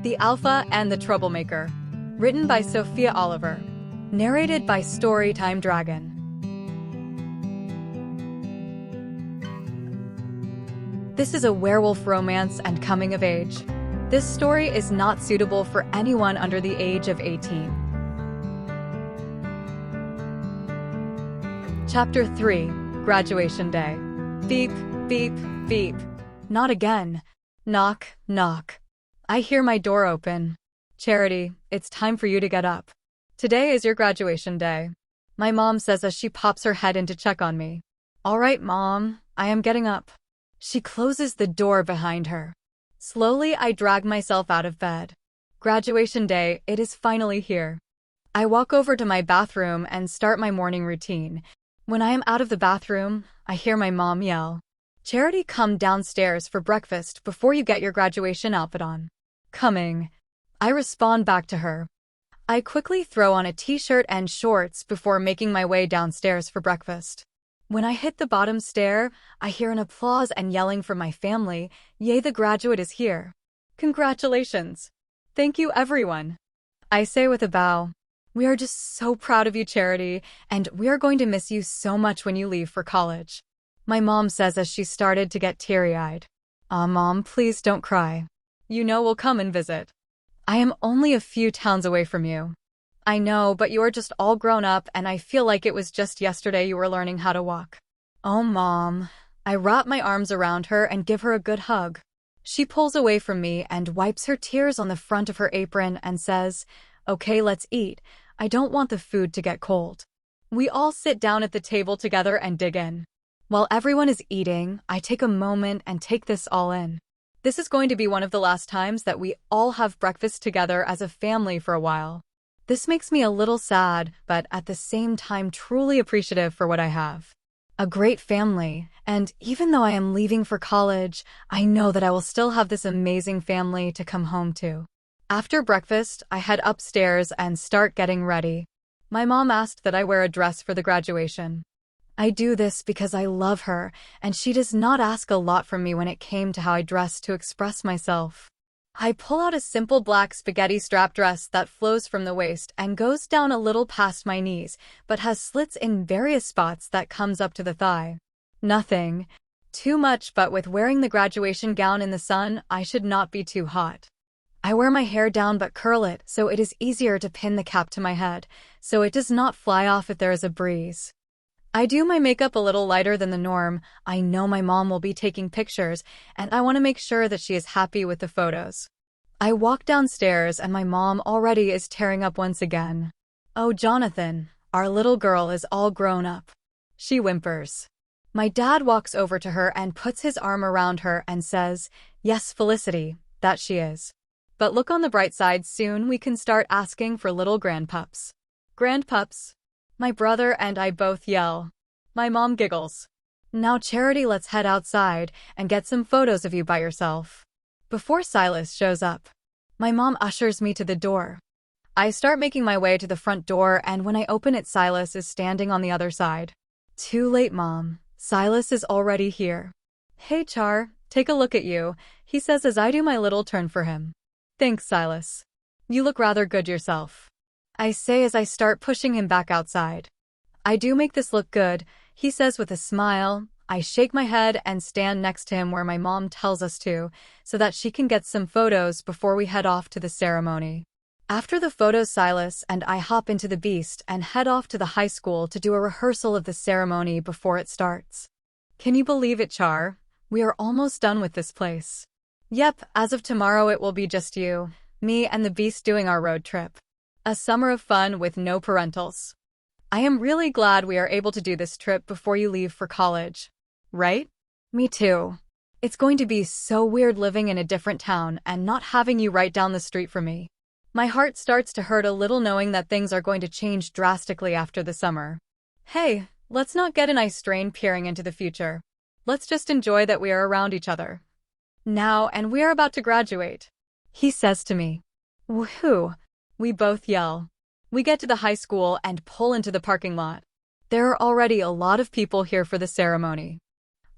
The Alpha and the Troublemaker. Written by Sophia Oliver. Narrated by Storytime Dragon. This is a werewolf romance and coming of age. This story is not suitable for anyone under the age of 18. Chapter 3. Graduation Day. Beep, beep, beep. Not again. Knock, knock. I hear my door open. Charity, it's time for you to get up. Today is your graduation day. My mom says as she pops her head in to check on me. All right, Mom, I am getting up. She closes the door behind her. Slowly, I drag myself out of bed. Graduation day, it is finally here. I walk over to my bathroom and start my morning routine. When I am out of the bathroom, I hear my mom yell, Charity, come downstairs for breakfast before you get your graduation outfit on. Coming. I respond back to her. I quickly throw on a t-shirt and shorts before making my way downstairs for breakfast. When I hit the bottom stair, I hear an applause and yelling from my family, yay, the graduate is here. Congratulations. Thank you, everyone. I say with a bow. We are just so proud of you, Charity, and we are going to miss you so much when you leave for college. My mom says as she started to get teary-eyed. Mom, please don't cry. You know we'll come and visit. I am only a few towns away from you. I know, but you are just all grown up and I feel like it was just yesterday you were learning how to walk. Oh, Mom. I wrap my arms around her and give her a good hug. She pulls away from me and wipes her tears on the front of her apron and says, Okay, let's eat. I don't want the food to get cold. We all sit down at the table together and dig in. While everyone is eating, I take a moment and take this all in. This is going to be one of the last times that we all have breakfast together as a family for a while. This makes me a little sad, but at the same time truly appreciative for what I have. A great family, and even though I am leaving for college, I know that I will still have this amazing family to come home to. After breakfast, I head upstairs and start getting ready. My mom asked that I wear a dress for the graduation. I do this because I love her, and she does not ask a lot from me when it came to how I dress to express myself. I pull out a simple black spaghetti strap dress that flows from the waist and goes down a little past my knees, but has slits in various spots that comes up to the thigh. Nothing too much, but with wearing the graduation gown in the sun, I should not be too hot. I wear my hair down but curl it so it is easier to pin the cap to my head, so it does not fly off if there is a breeze. I do my makeup a little lighter than the norm. I know my mom will be taking pictures, and I want to make sure that she is happy with the photos. I walk downstairs and my mom already is tearing up once again. Oh, Jonathan, our little girl is all grown up. She whimpers. My dad walks over to her and puts his arm around her and says, Yes, Felicity, that she is. But look on the bright side, soon we can start asking for little grandpups. Grandpups? My brother and I both yell. My mom giggles. Now, Charity, let's head outside and get some photos of you by yourself. Before Silas shows up, my mom ushers me to the door. I start making my way to the front door, and when I open it, Silas is standing on the other side. Too late, Mom. Silas is already here. Hey, Char, take a look at you, he says as I do my little turn for him. Thanks, Silas. You look rather good yourself. I say as I start pushing him back outside. I do make this look good, he says with a smile. I shake my head and stand next to him where my mom tells us to, so that she can get some photos before we head off to the ceremony. After the photos, Silas and I hop into the Beast and head off to the high school to do a rehearsal of the ceremony before it starts. Can you believe it, Char? We are almost done with this place. Yep, as of tomorrow it will be just you, me and the Beast doing our road trip. A summer of fun with no parentals. I am really glad we are able to do this trip before you leave for college. Right? Me too. It's going to be so weird living in a different town and not having you right down the street from me. My heart starts to hurt a little knowing that things are going to change drastically after the summer. Hey, let's not get an eye strain peering into the future. Let's just enjoy that we are around each other. Now, and we are about to graduate. He says to me. Woohoo! We both yell. We get to the high school and pull into the parking lot. There are already a lot of people here for the ceremony.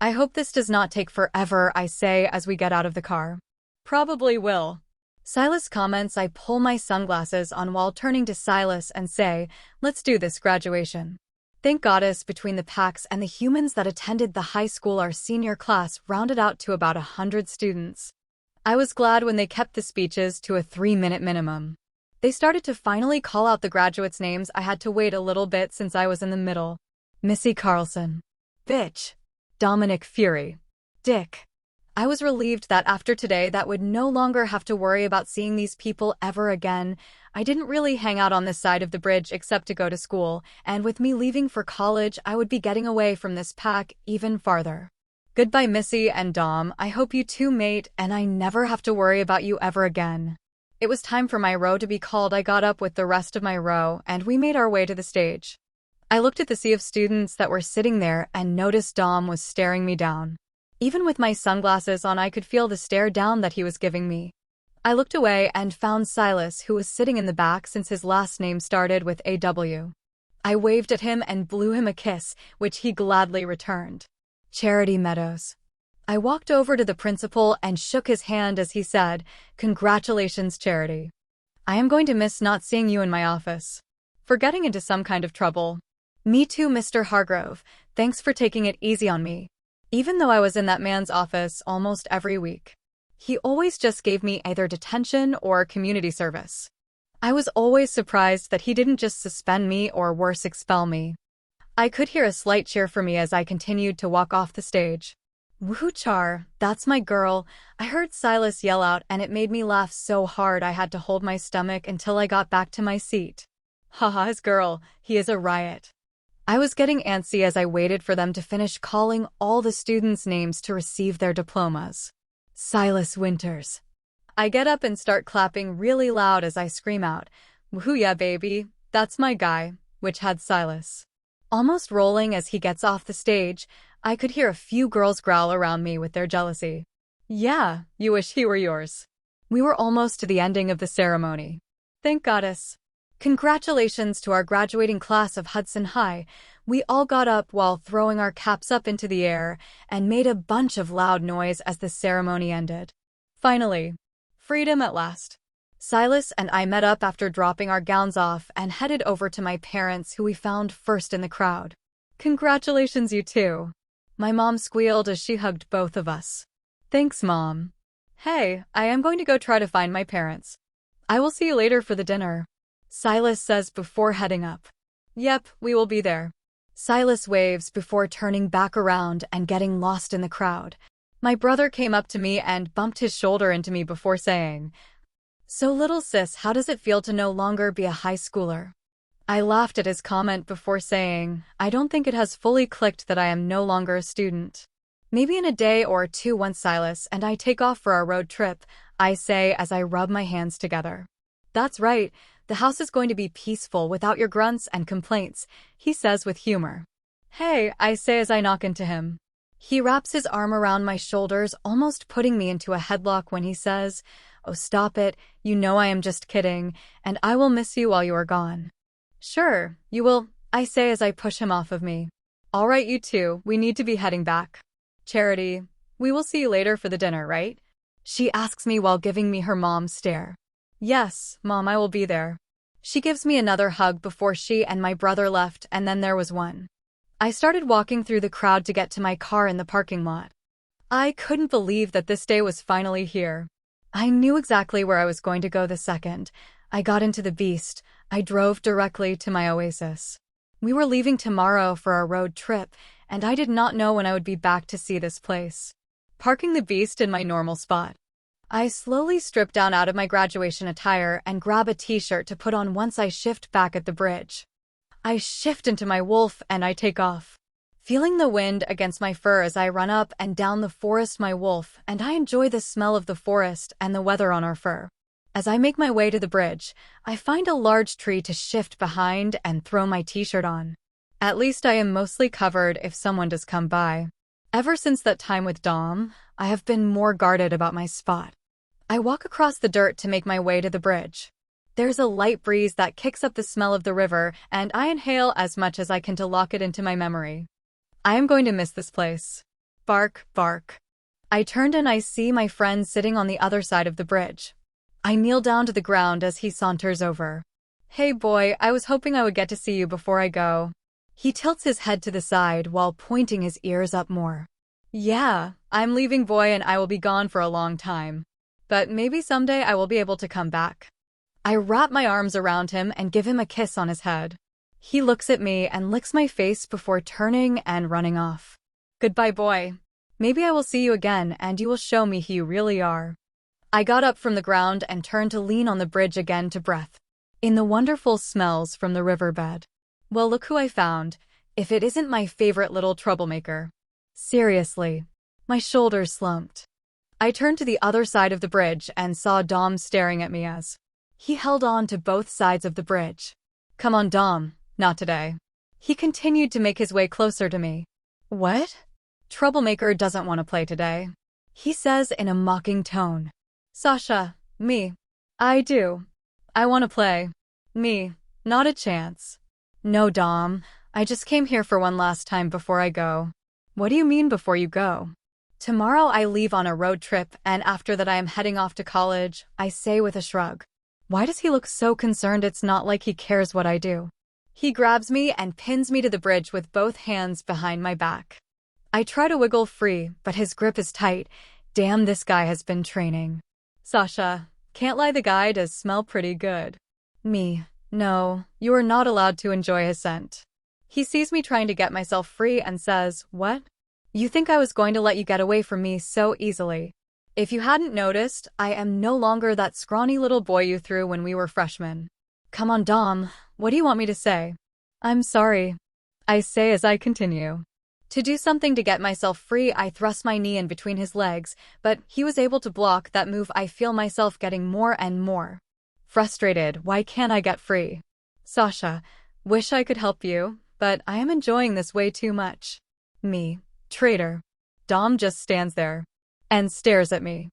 I hope this does not take forever, I say as we get out of the car. Probably will. Silas comments. I pull my sunglasses on while turning to Silas and say, let's do this graduation. Thank goddess, between the packs and the humans that attended the high school, our senior class rounded out to about 100 students. I was glad when they kept the speeches to a 3-minute minimum. They started to finally call out the graduates' names. I had to wait a little bit since I was in the middle. Missy Carlson. Bitch. Dominic Furi. Dick. I was relieved that after today that would no longer have to worry about seeing these people ever again. I didn't really hang out on this side of the bridge except to go to school, and with me leaving for college, I would be getting away from this pack even farther. Goodbye, Missy and Dom. I hope you two mate, and I never have to worry about you ever again. It was time for my row to be called. I got up with the rest of my row, and we made our way to the stage. I looked at the sea of students that were sitting there and noticed Dom was staring me down. Even with my sunglasses on, I could feel the stare down that he was giving me. I looked away and found Silas, who was sitting in the back since his last name started with AW. I waved at him and blew him a kiss, which he gladly returned. Charity Meadows. I walked over to the principal and shook his hand as he said, "Congratulations, Charity. I am going to miss not seeing you in my office. For getting into some kind of trouble." Me too, Mr. Hargrove. Thanks for taking it easy on me. Even though I was in that man's office almost every week, he always just gave me either detention or community service. I was always surprised that he didn't just suspend me or worse, expel me. I could hear a slight cheer for me as I continued to walk off the stage. Woohoo, Char, that's my girl. I heard Silas yell out and it made me laugh so hard I had to hold my stomach until I got back to my seat. Haha, his girl, he is a riot. I was getting antsy as I waited for them to finish calling all the students' names to receive their diplomas. Silas Winters. I get up and start clapping really loud as I scream out, "Woohoo, yeah, baby, that's my guy," which had Silas. Almost rolling as he gets off the stage, I could hear a few girls growl around me with their jealousy. Yeah, you wish he were yours. We were almost to the ending of the ceremony. Thank goddess. Congratulations to our graduating class of Hudson High. We all got up while throwing our caps up into the air and made a bunch of loud noise as the ceremony ended. Finally, freedom at last. Silas and I met up after dropping our gowns off and headed over to my parents, who we found first in the crowd. Congratulations, you two. My mom squealed as she hugged both of us. Thanks, Mom. Hey, I am going to go try to find my parents. I will see you later for the dinner, Silas says before heading up. Yep, we will be there. Silas waves before turning back around and getting lost in the crowd. My brother came up to me and bumped his shoulder into me before saying, "So little sis, how does it feel to no longer be a high schooler?" I laughed at his comment before saying, "I don't think it has fully clicked that I am no longer a student. Maybe in a day or two once Silas and I take off for our road trip," I say as I rub my hands together. That's right, the house is going to be peaceful without your grunts and complaints, he says with humor. Hey, I say as I knock into him. He wraps his arm around my shoulders, almost putting me into a headlock when he says, "Oh, stop it, you know I am just kidding, and I will miss you while you are gone." Sure, you will, I say as I push him off of me. All right, you two, we need to be heading back. Charity, we will see you later for the dinner, right? She asks me while giving me her mom's stare. Yes, Mom, I will be there. She gives me another hug before she and my brother left, and then there was one. I started walking through the crowd to get to my car in the parking lot. I couldn't believe that this day was finally here. I knew exactly where I was going to go the second I got into the Beast. I drove directly to my oasis. We were leaving tomorrow for our road trip, and I did not know when I would be back to see this place. Parking the Beast in my normal spot, I slowly strip down out of my graduation attire and grab a t-shirt to put on once I shift back at the bridge. I shift into my wolf and I take off, feeling the wind against my fur as I run up and down the forest my wolf, and I enjoy the smell of the forest and the weather on our fur. As I make my way to the bridge, I find a large tree to shift behind and throw my t-shirt on. At least I am mostly covered if someone does come by. Ever since that time with Dom, I have been more guarded about my spot. I walk across the dirt to make my way to the bridge. There's a light breeze that kicks up the smell of the river, and I inhale as much as I can to lock it into my memory. I am going to miss this place. Bark, bark. I turned and I see my friend sitting on the other side of the bridge. I kneel down to the ground as he saunters over. Hey boy, I was hoping I would get to see you before I go. He tilts his head to the side while pointing his ears up more. Yeah, I'm leaving boy and I will be gone for a long time. But maybe someday I will be able to come back. I wrap my arms around him and give him a kiss on his head. He looks at me and licks my face before turning and running off. Goodbye boy. Maybe I will see you again and you will show me who you really are. I got up from the ground and turned to lean on the bridge again to breath in the wonderful smells from the riverbed. Well, look who I found, if it isn't my favorite little troublemaker. Seriously. My shoulders slumped. I turned to the other side of the bridge and saw Dom staring at me as he held on to both sides of the bridge. Come on, Dom, not today. He continued to make his way closer to me. What? Troublemaker doesn't want to play today, he says in a mocking tone. Sasha, me. I do. I want to play. Me, not a chance. No, Dom, I just came here for one last time before I go. What do you mean before you go? Tomorrow I leave on a road trip and after that I am heading off to college, I say with a shrug. Why does he look so concerned? It's not like he cares what I do. He grabs me and pins me to the bridge with both hands behind my back. I try to wiggle free, but his grip is tight. Damn, this guy has been training. Sasha, can't lie, the guy does smell pretty good. Me, no, you are not allowed to enjoy his scent. He sees me trying to get myself free and says, what? You think I was going to let you get away from me so easily? If you hadn't noticed, I am no longer that scrawny little boy you threw when we were freshmen. Come on, Dom, what do you want me to say? I'm sorry, I say as I continue. To do something to get myself free, I thrust my knee in between his legs, but he was able to block that move. I feel myself getting more and more frustrated. Why can't I get free? Sasha, wish I could help you, but I am enjoying this way too much. Me, traitor. Dom just stands there and stares at me.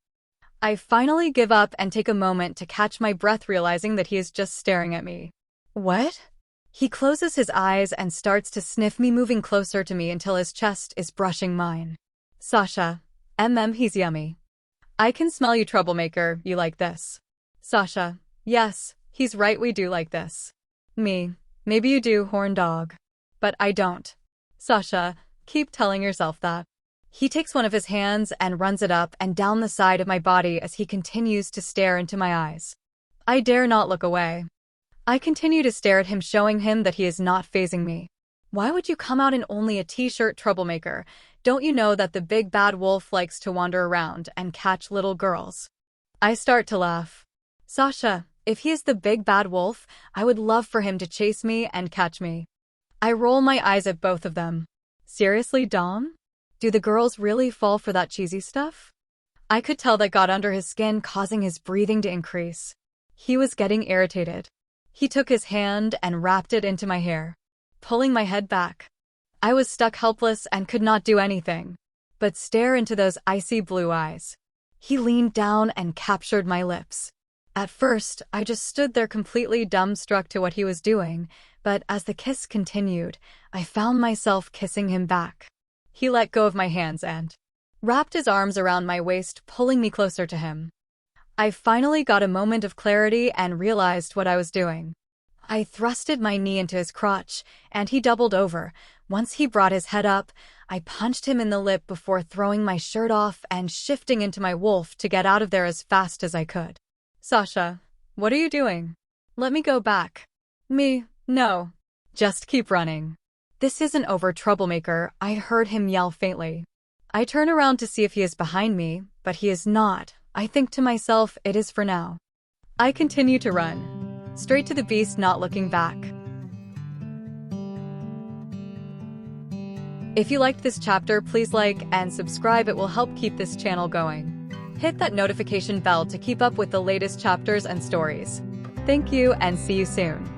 I finally give up and take a moment to catch my breath, realizing that he is just staring at me. What? He closes his eyes and starts to sniff me, moving closer to me until his chest is brushing mine. Sasha, he's yummy. I can smell you, troublemaker, you like this. Sasha, yes, he's right, we do like this. Me, maybe you do, horn dog. But I don't. Sasha, keep telling yourself that. He takes one of his hands and runs it up and down the side of my body as he continues to stare into my eyes. I dare not look away. I continue to stare at him, showing him that he is not fazing me. Why would you come out in only a t-shirt, troublemaker? Don't you know that the big bad wolf likes to wander around and catch little girls? I start to laugh. Sasha, if he is the big bad wolf, I would love for him to chase me and catch me. I roll my eyes at both of them. Seriously, Dom? Do the girls really fall for that cheesy stuff? I could tell that got under his skin, causing his breathing to increase. He was getting irritated. He took his hand and wrapped it into my hair, pulling my head back. I was stuck helpless and could not do anything but stare into those icy blue eyes. He leaned down and captured my lips. At first, I just stood there completely dumbstruck to what he was doing, but as the kiss continued, I found myself kissing him back. He let go of my hands and wrapped his arms around my waist, pulling me closer to him. I finally got a moment of clarity and realized what I was doing. I thrusted my knee into his crotch, and he doubled over. Once he brought his head up, I punched him in the lip before throwing my shirt off and shifting into my wolf to get out of there as fast as I could. Sasha, what are you doing? Let me go back. Me, no. Just keep running. This isn't over, troublemaker, I heard him yell faintly. I turn around to see if he is behind me, but he is not. I think to myself, it is for now. I continue to run, straight to the beast, not looking back. If you liked this chapter, please like and subscribe. It will help keep this channel going. Hit that notification bell to keep up with the latest chapters and stories. Thank you and see you soon.